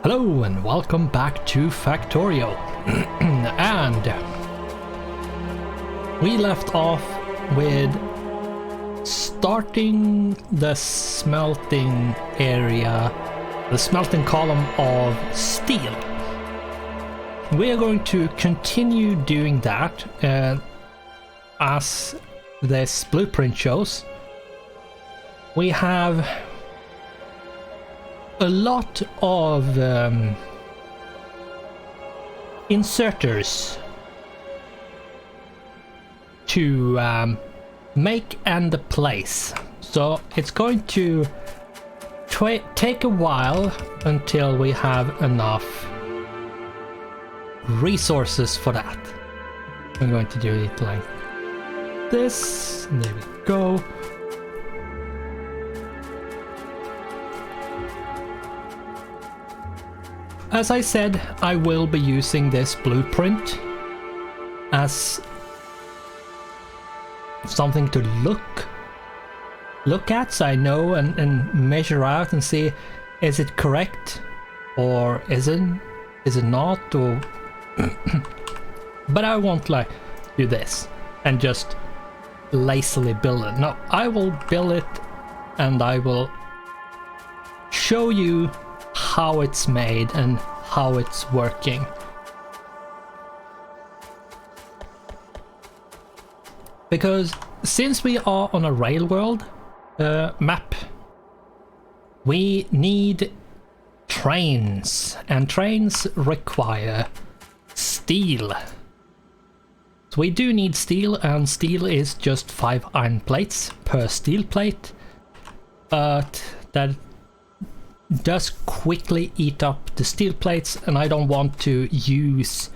Hello and welcome back to Factorio. And we left off with starting the smelting area, the smelting column of steel. We are going to continue doing that as this blueprint shows. We have a lot of inserters to make and place, so it's going to take a while until we have enough resources for that. I'm going to do it like this. There we go. As I said, I will be using this blueprint as something to look at, so I know and measure out and see, is it correct or is it not, or but I won't like do this and just lazily build it. No, I will build it and I will show you how it's made and how it's working. Because since we are on a rail world map, we need trains, and trains require steel. So we do need steel, and steel is just 5 iron plates per steel plate, but that does quickly eat up the steel plates, and I don't want to use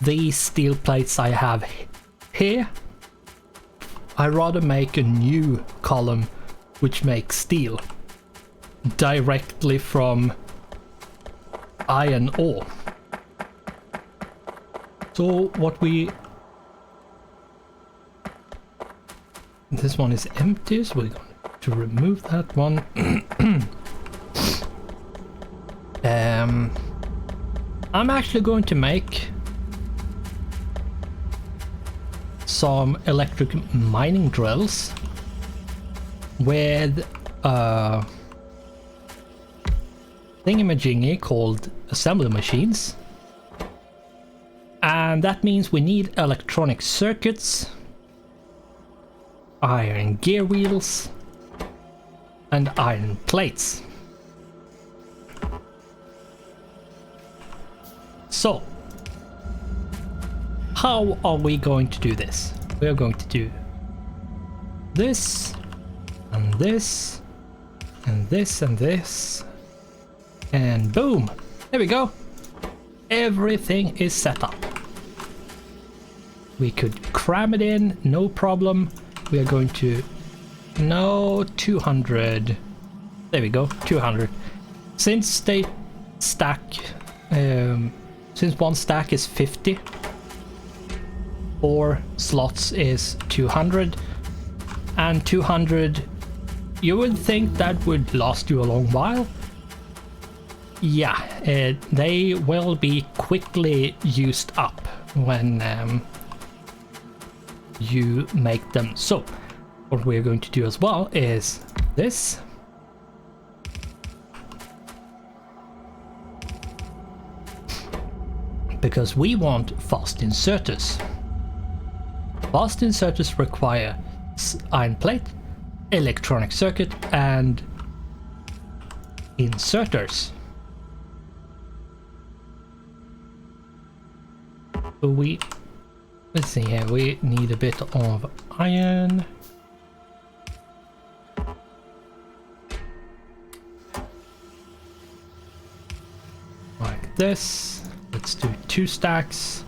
these steel plates I have here. I rather make a new column which makes steel directly from iron ore. So what this one is empty, so we're going to remove that one. I'm actually going to make some electric mining drills with thingamajiggy called assembly machines, and that means we need electronic circuits, iron gear wheels, and iron plates. So, how are we going to do this? We are going to do this, and this, and this, and this, and boom! There we go! Everything is set up. We could cram it in, no problem. We are going to... no, 200. There we go, 200. Since they stack... since one stack is 50, 4 slots is 200, and 200, you would think that would last you a long while. Yeah, they will be quickly used up when you make them. So what we're going to do as well is this. Because we want fast inserters. Fast inserters require iron plate, electronic circuit, and inserters. So let's see here, we need a bit of iron. Like this. Let's do 2 stacks.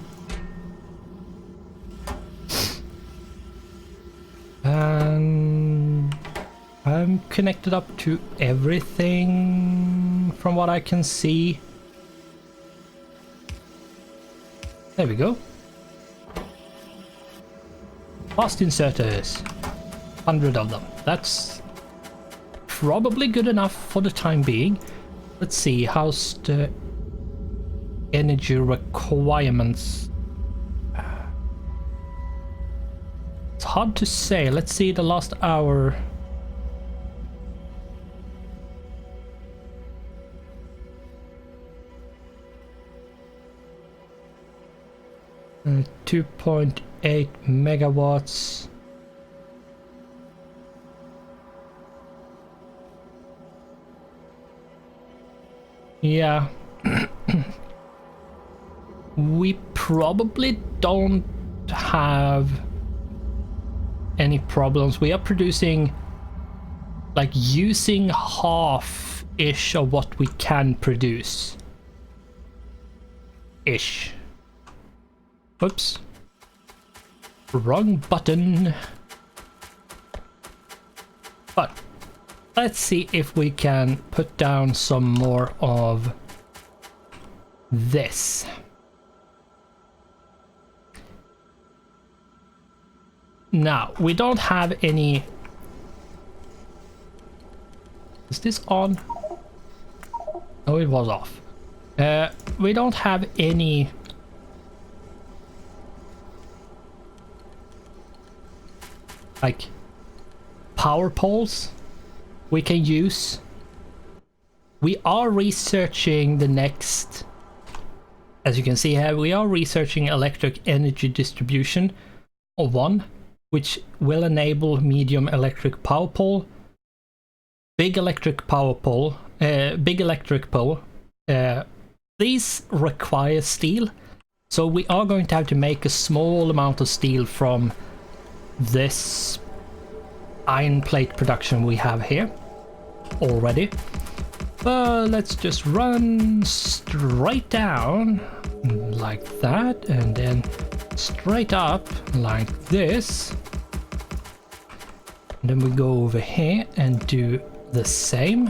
And I'm connected up to everything from what I can see. There we go. Fast inserters. 100 of them. That's probably good enough for the time being. Let's see, how's the energy requirements? It's hard to say. Let's see the last hour. Uh, 2.8 megawatts. Yeah. We probably don't have any problems. We are producing, like, using half-ish of what we can produce. Ish. Oops. Wrong button. But let's see if we can put down some more of this. Now, we don't have any... Is this on? Oh, it was off. We don't have any... like power poles we can use. We are researching the next, as you can see here, we are researching electric energy distribution of 1, which will enable medium electric power pole, big electric power pole, big electric pole. These require steel, so we are going to have to make a small amount of steel from this iron plate production we have here already. But let's just run straight down like that, and then straight up like this. And then we go over here and do the same.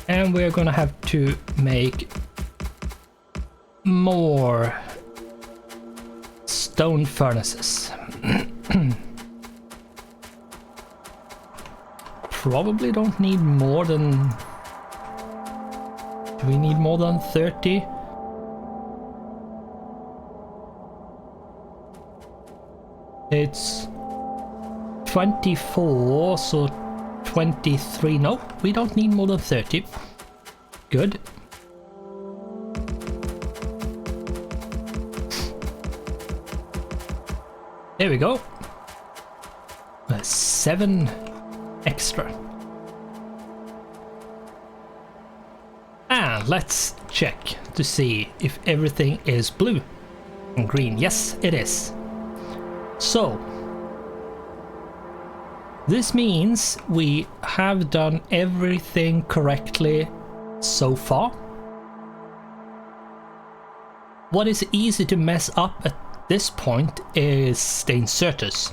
And we're gonna have to make more stone furnaces. Probably don't need more than... Do we need more than 30? It's 24, so 23. No, we don't need more than 30. Good. There we go. 7 extra. And let's check to see if everything is blue and green. Yes, it is. So this means we have done everything correctly so far. What is easy to mess up at this point is the inserters.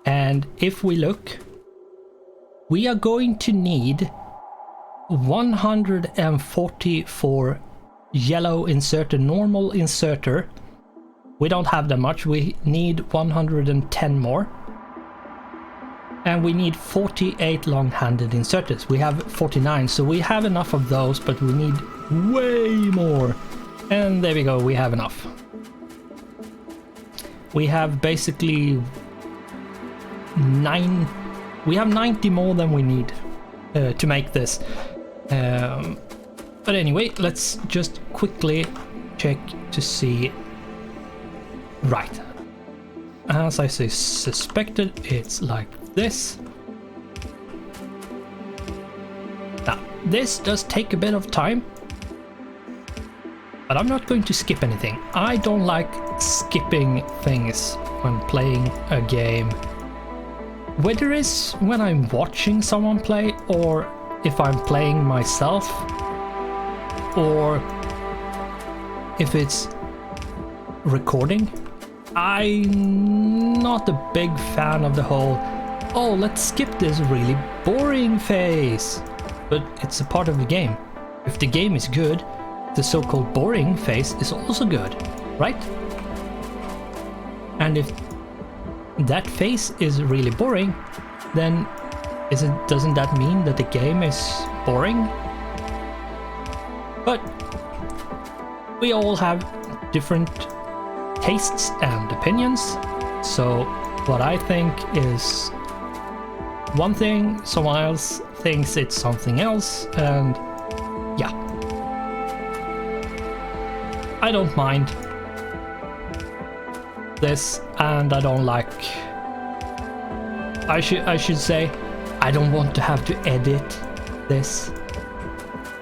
And if we look, we are going to need 144 yellow inserter, normal inserter. We don't have that much, we need 110 more. And we need 48 long-handed inserters. We have 49, so we have enough of those, but we need way more. And there we go, we have enough. We have basically 90 more than we need to make this. But anyway, let's just quickly check to see. Right. As I suspected, it's like this. Now, this does take a bit of time, but I'm not going to skip anything. I don't like skipping things when playing a game. Whether it's when I'm watching someone play, or if I'm playing myself, or if it's recording. I'm not a big fan of the whole, oh, let's skip this really boring phase. But it's a part of the game. If the game is good, the so-called boring phase is also good, right? And if that phase is really boring, then doesn't that mean that the game is boring? But we all have different tastes and opinions, so what I think is one thing, someone else thinks it's something else, and yeah. I don't mind this, and I don't like... I should say, I don't want to have to edit this,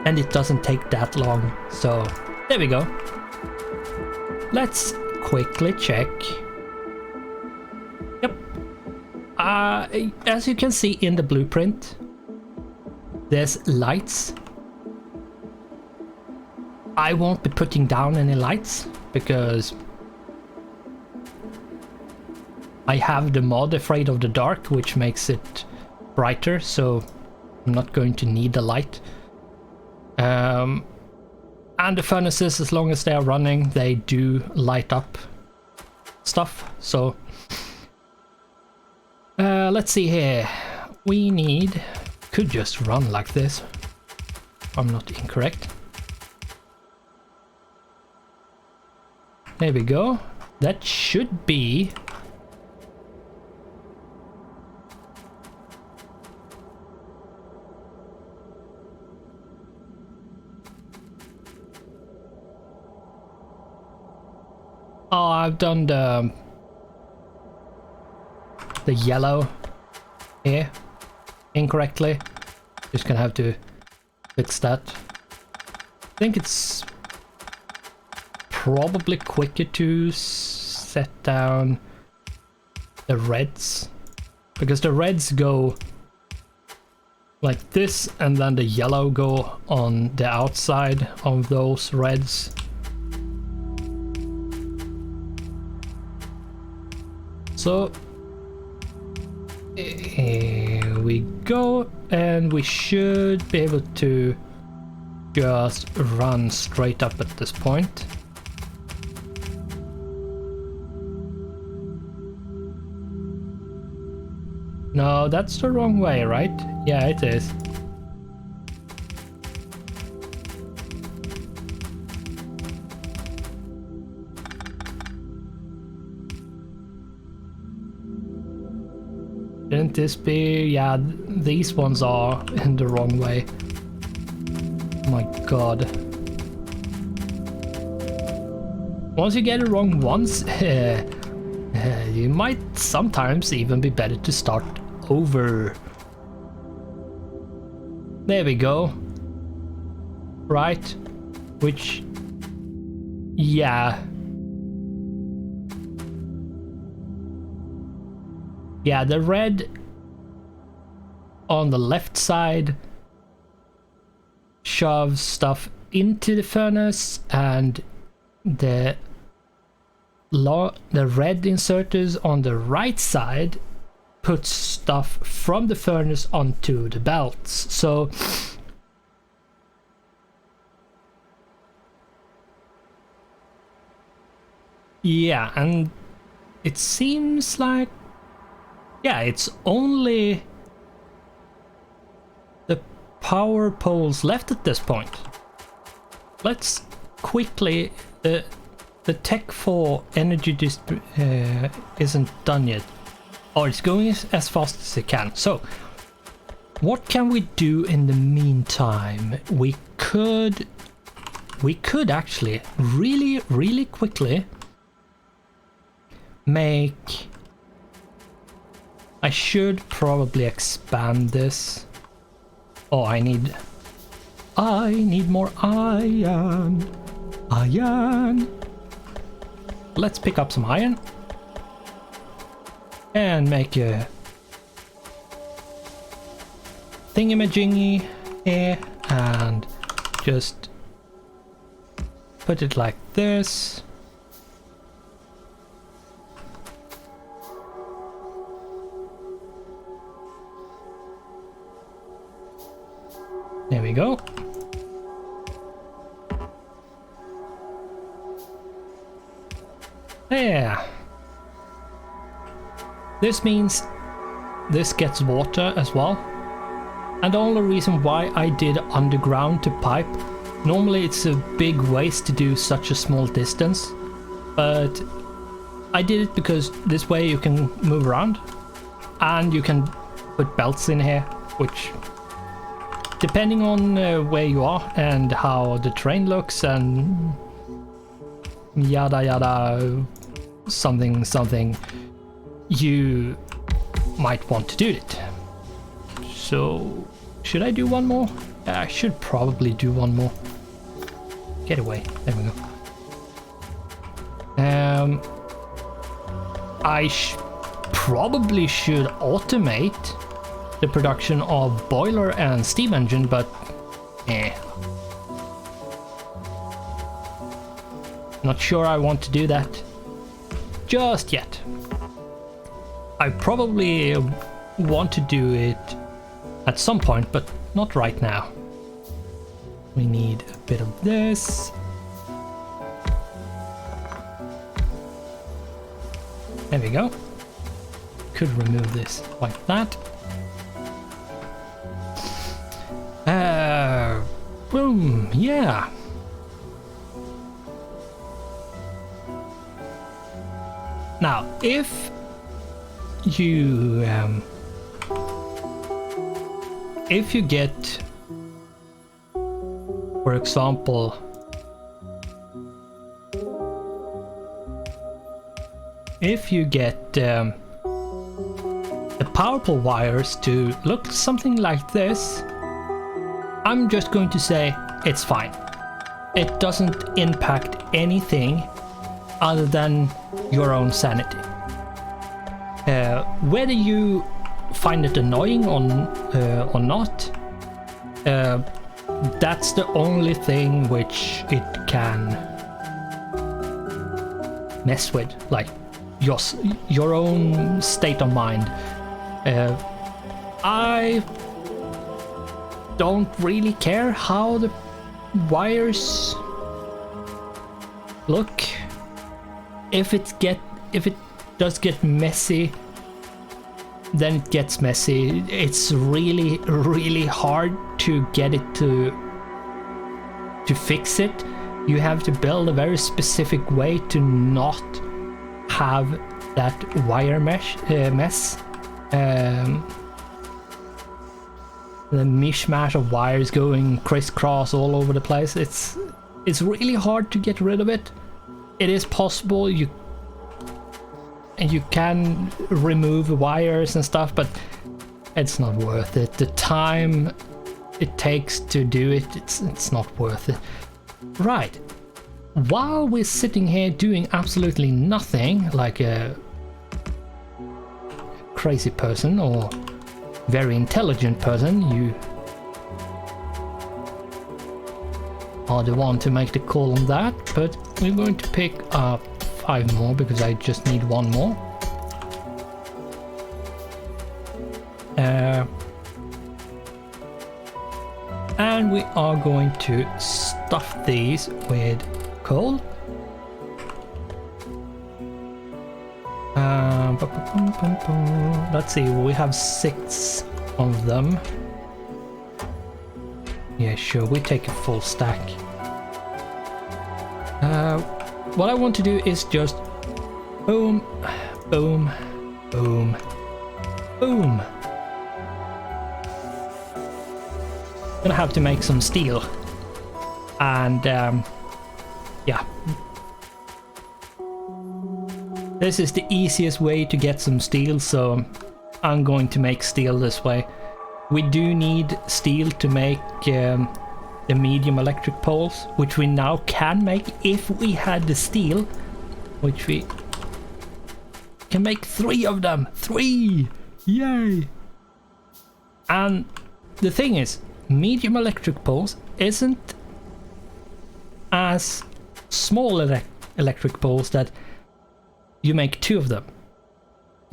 and it doesn't take that long, so there we go. Let's quickly check. Yep. As you can see in the blueprint, there's lights. I won't be putting down any lights because I have the mod Afraid of the Dark, which makes it brighter, so I'm not going to need a light. And the furnaces, as long as they are running, they do light up stuff. So let's see here. We need... could just run like this, if I'm not incorrect. There we go. That should be... Oh, I've done the yellow here incorrectly. Just gonna have to fix that. I think it's probably quicker to set down the reds, because the reds go like this and then the yellow go on the outside of those reds. So here we go, and we should be able to just run straight up at this point. No, that's the wrong way, right? Yeah, it is. Shouldn't this be... yeah, these ones are in the wrong way. Oh my god. Once you get it wrong once, you might sometimes even be better to start over. There we go. Right. Which... yeah. Yeah, the red on the left side shoves stuff into the furnace, and the red inserters on the right side puts stuff from the furnace onto the belts. So yeah, and it seems like, yeah, it's only the power poles left at this point. Let's quickly... the tech for energy isn't done yet. Oh, it's going as fast as it can. So, what can we do in the meantime? We could actually really quickly make... I should probably expand this. Oh, I need more iron. Let's pick up some iron and make a thingamajiggy here, and just put it like this. There we go. There. This means this gets water as well. And the only reason why I did underground to pipe, normally it's a big waste to do such a small distance, but I did it because this way you can move around and you can put belts in here, which depending on where you are and how the terrain looks and yada yada something something, you might want to do it. So should I do one more? I should probably do one more. Get away. There we go. I probably should automate the production of boiler and steam engine, but not sure I want to do that just yet. I probably want to do it at some point, but not right now. We need a bit of this. There we go. Could remove this like that. Boom, yeah. Now, if you get, for example, if you get the power pole wires to look something like this, I'm just going to say it's fine. It doesn't impact anything other than your own sanity. Whether you find it annoying or not, that's the only thing which it can mess with, like your own state of mind. I don't really care how the wires look. If it does get messy, then it gets messy. It's really hard to get it to fix it. You have to build a very specific way to not have that wire mess. The mishmash of wires going crisscross all over the place. It's really hard to get rid of it. It is possible, you can remove wires and stuff, but it's not worth it. The time it takes to do it, it's not worth it. Right. While we're sitting here doing absolutely nothing, like a crazy person or very intelligent person, you are the one to make the call on that, but we're going to pick up 5 more because I just need 1 more. And we are going to stuff these with coal. Let's see, we have 6 of them. Yeah, sure, we take a full stack. What I want to do is just boom, boom, boom, boom. Gonna have to make some steel. And yeah. This is the easiest way to get some steel, so I'm going to make steel this way. We do need steel to make the medium electric poles, which we now can make if we had the steel, which we can make 3 of them. 3! Yay! And the thing is, medium electric poles isn't as small electric poles that you make 2 of them.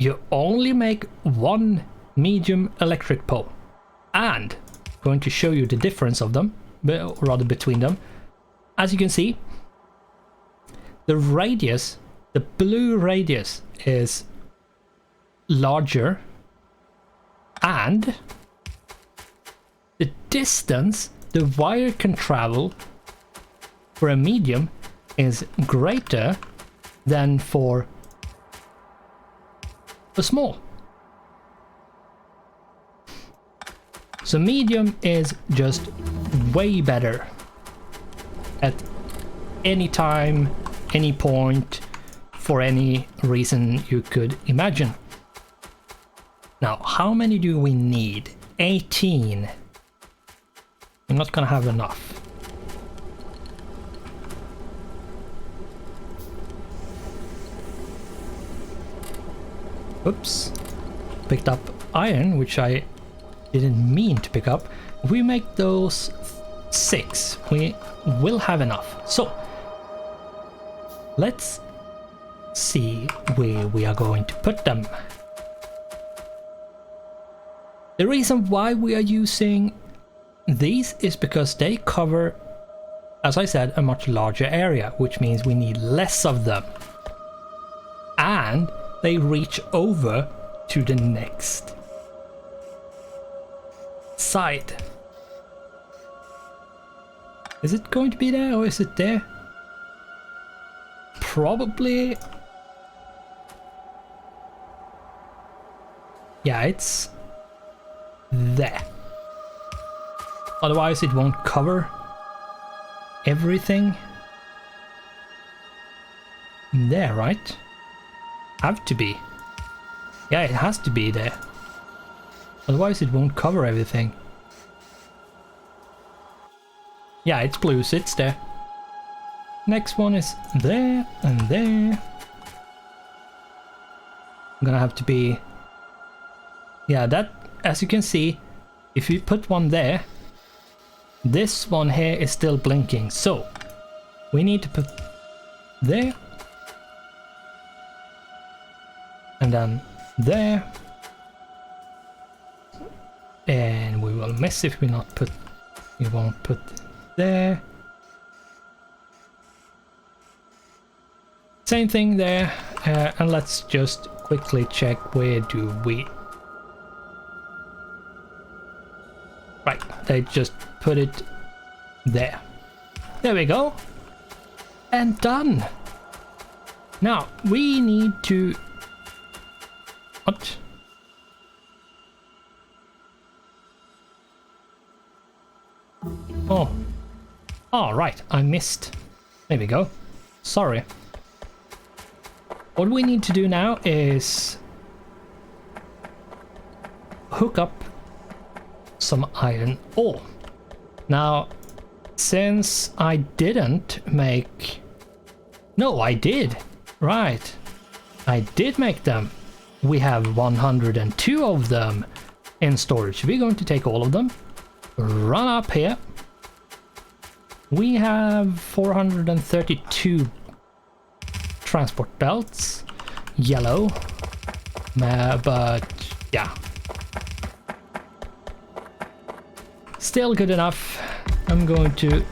You only make 1 medium electric pole. And I'm going to show you the difference of them, rather between them. As you can see, the radius, the blue radius, is larger, and distance the wire can travel for a medium is greater than for a small. So medium is just way better at any time, any point, for any reason you could imagine. Now, how many do we need? 18. I'm not gonna have enough. Oops. Picked up iron, which I didn't mean to pick up. If we make those 6, we will have enough. So, let's see where we are going to put them. The reason why we are using these is because they cover, as I said, a much larger area, which means we need less of them. And they reach over to the next side. Is it going to be there or is it there? Probably. Yeah, it's there. Otherwise it won't cover everything. There, right? Have to be. Yeah, it has to be there. Otherwise it won't cover everything. Yeah, it's blue, so it's there. Next one is there and there. I'm gonna have to be... Yeah, that, as you can see, if you put one there, this one here is still blinking. So, we need to put there. And then there. And we will miss if we not put... We won't put there. Same thing there. And let's just quickly check where do we... Right, they just put it there. There we go. And done. Now, we need to... What? Oh. Oh, right, I missed. There we go. Sorry. What we need to do now is hook up some iron ore. Now, since I didn't make... No, I did. Right. I did make them. We have 102 of them in storage. We're going to take all of them. Run up here. We have 432 transport belts. Yellow. But yeah. Still good enough. I'm going to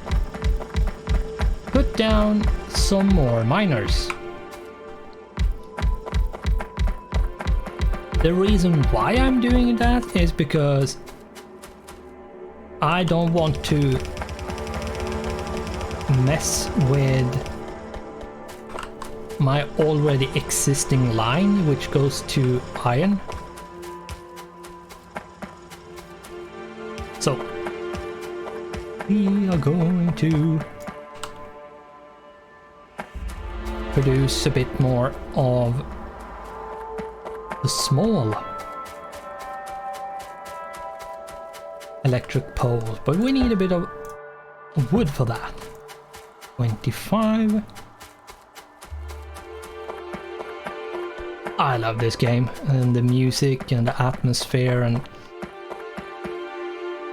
put down some more miners. The reason why I'm doing that is because I don't want to mess with my already existing line, which goes to iron. So we are going to produce a bit more of the small electric poles, but we need a bit of wood for that. 25. I love this game, and the music and the atmosphere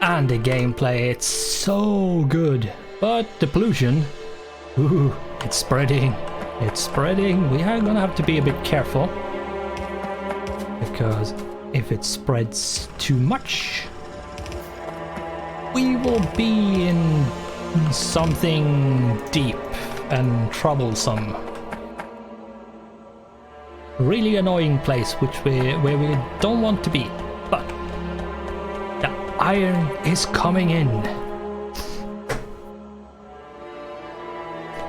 and the gameplay. It's so good, but the pollution, ooh, it's spreading. It's spreading. We are gonna have to be a bit careful, because if it spreads too much, we will be in something deep and troublesome. Really annoying place where we don't want to be. But yeah, iron is coming in.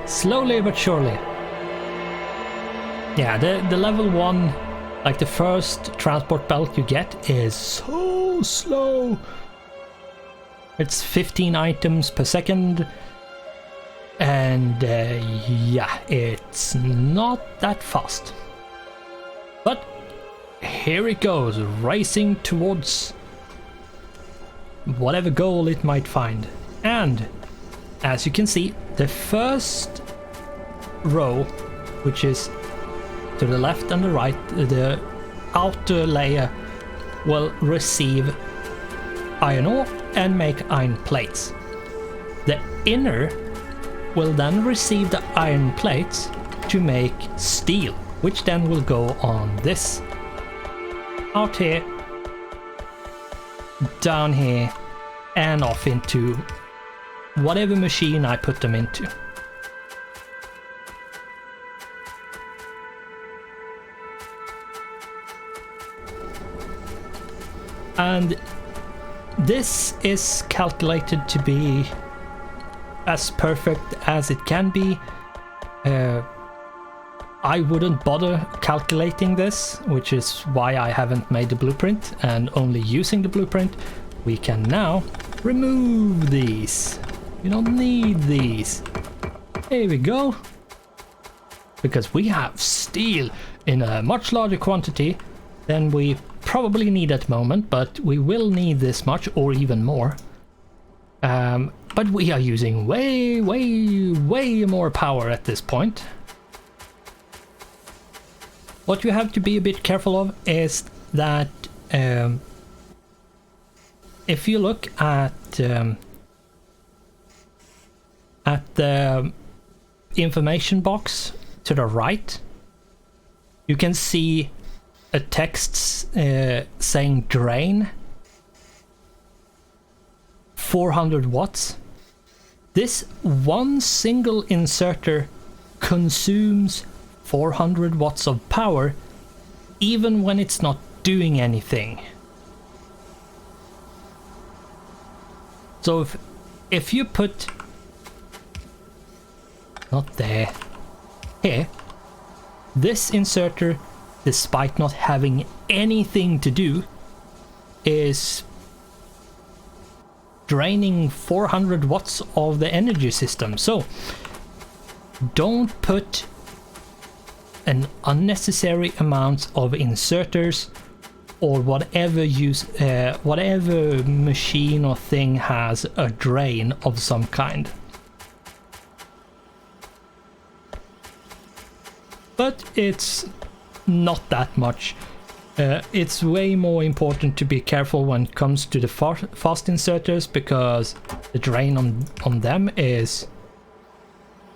Slowly but surely. Yeah, the level 1, like the first transport belt you get, is so slow. It's 15 items per second. And yeah, it's not that fast. But here it goes, racing towards whatever goal it might find. And as you can see, the first row, which is to the left and the right, the outer layer will receive iron ore and make iron plates. The inner will then receive the iron plates to make steel, which then will go on this, out here, down here, and off into whatever machine I put them into. And this is calculated to be as perfect as it can be. I wouldn't bother calculating this, which is why I haven't made the blueprint, and only using the blueprint we can now remove these. We don't need these. Here we go. Because we have steel in a much larger quantity than we probably need at the moment, but we will need this much or even more. But we are using way more power at this point. What you have to be a bit careful of is that if you look at the information box to the right, you can see a text saying drain 400 watts. This one single inserter consumes 400 watts of power even when it's not doing anything. So if you put, not there, here, this inserter, despite not having anything to do, is draining 400 watts of the energy system. So don't put an unnecessary amount of inserters or whatever whatever machine or thing has a drain of some kind. But it's not that much. It's way more important to be careful when it comes to the fast inserters, because the drain on them is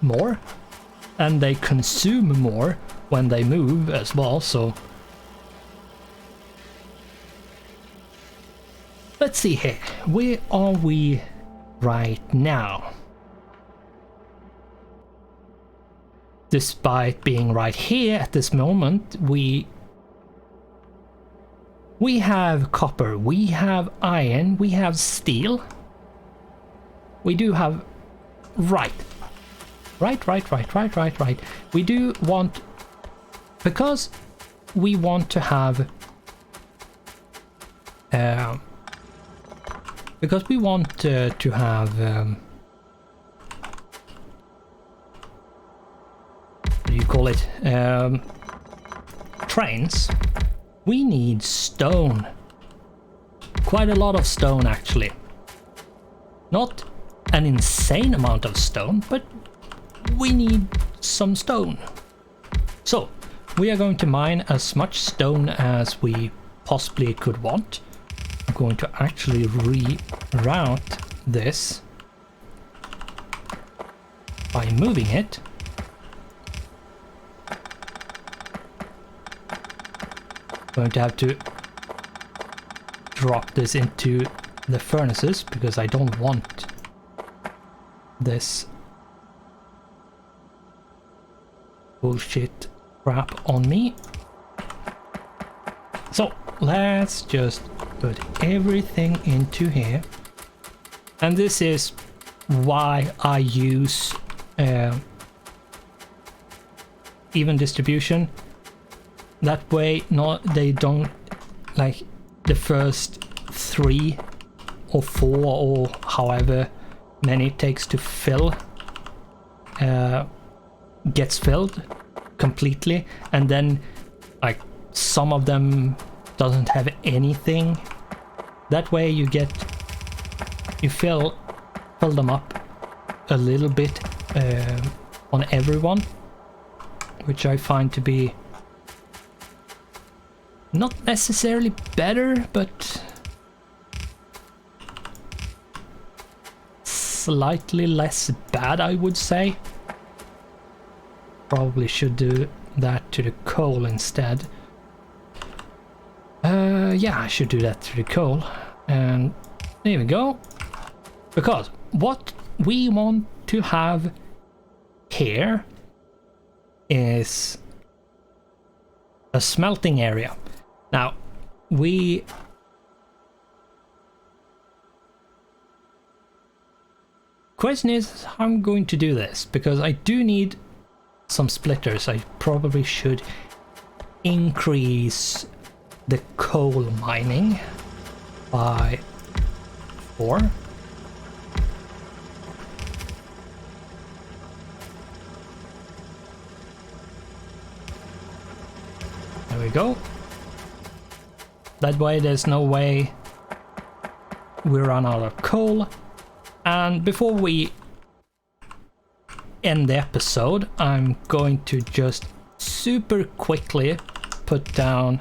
more and they consume more when they move as well. So let's see here, where are we right now? Despite being right here at this moment, we have copper, we have iron, we have steel. We do have... Right. We do want... Because we want to have... Because we want to have... what do you call it? Trains. We need stone. Quite a lot of stone, actually. Not an insane amount of stone, but we need some stone. So, we are going to mine as much stone as we possibly could want. I'm going to actually reroute this by moving it. Going to have to drop this into the furnaces because I don't want this bullshit crap on me. So let's just put everything into here. And this is why I use even distribution. That way they don't, like, the first 3 or 4 or however many it takes to fill gets filled completely, and then like some of them doesn't have anything. That way you fill them up a little bit on everyone, which I find to be not necessarily better, but slightly less bad, I would say. Probably should do that to the coal instead. Yeah, I should do that to the coal. And there we go. Because what we want to have here is a smelting area. Now, question is how I'm going to do this, because I do need some splitters. I probably should increase the coal mining by 4. There we go. That way there's no way we run out of coal. And before we end the episode, I'm going to just super quickly put down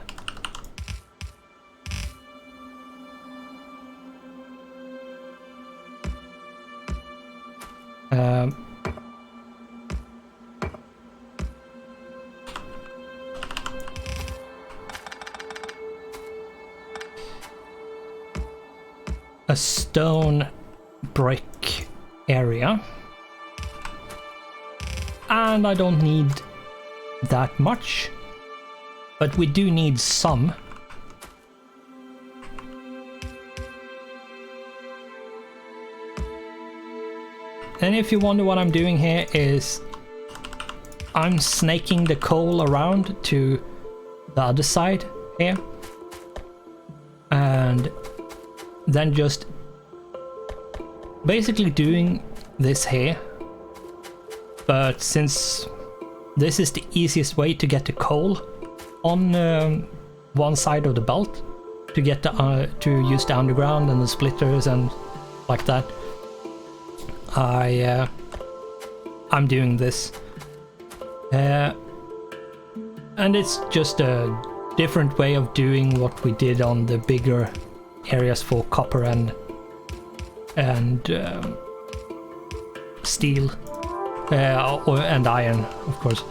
a stone brick area, and I don't need that much, but we do need some. And if you wonder what I'm doing here, is I'm snaking the coal around to the other side here, and then just basically doing this here. But since this is the easiest way to get the coal on one side of the belt, to get the to use the underground and the splitters and like that, I'm doing this, and it's just a different way of doing what we did on the bigger areas for copper and steel, and iron, of course.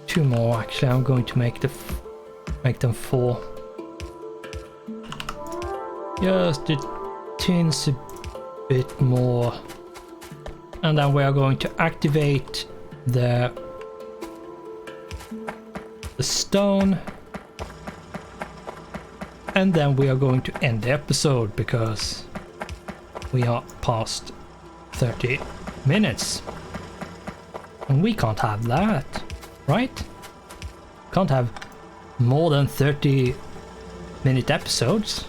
2 more actually. I'm going to make them 4. Just the tins a bit more, and then we are going to activate the stone. And then we are going to end the episode because we are past 30 minutes. And we can't have that, right? Can't have more than 30-minute episodes.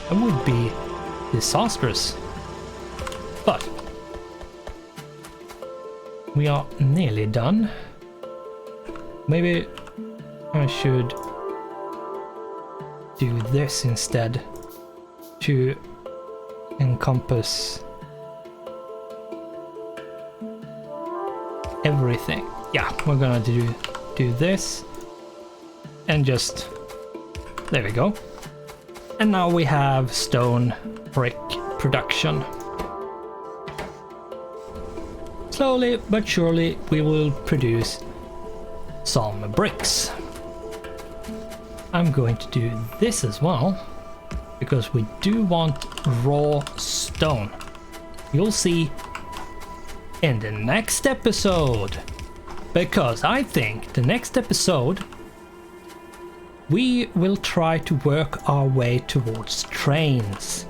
That would be disastrous. But we are nearly done. Maybe I should do this instead to encompass everything. Yeah, we're gonna do this and just there we go. And now we have stone brick production. Slowly but surely we will produce some bricks. I'm going to do this as well, because we do want raw stone. You'll see in the next episode, because I think the next episode we will try to work our way towards trains.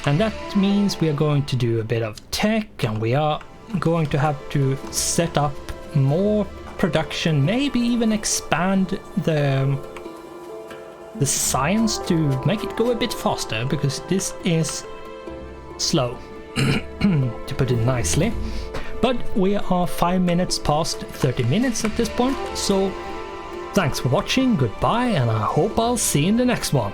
And that means we are going to do a bit of tech, and we are going to have to set up more production, maybe even expand the science to make it go a bit faster, because this is slow, to put it nicely. But we are 5 minutes past 30 minutes at this point, so thanks for watching, goodbye, and I hope I'll see you in the next one.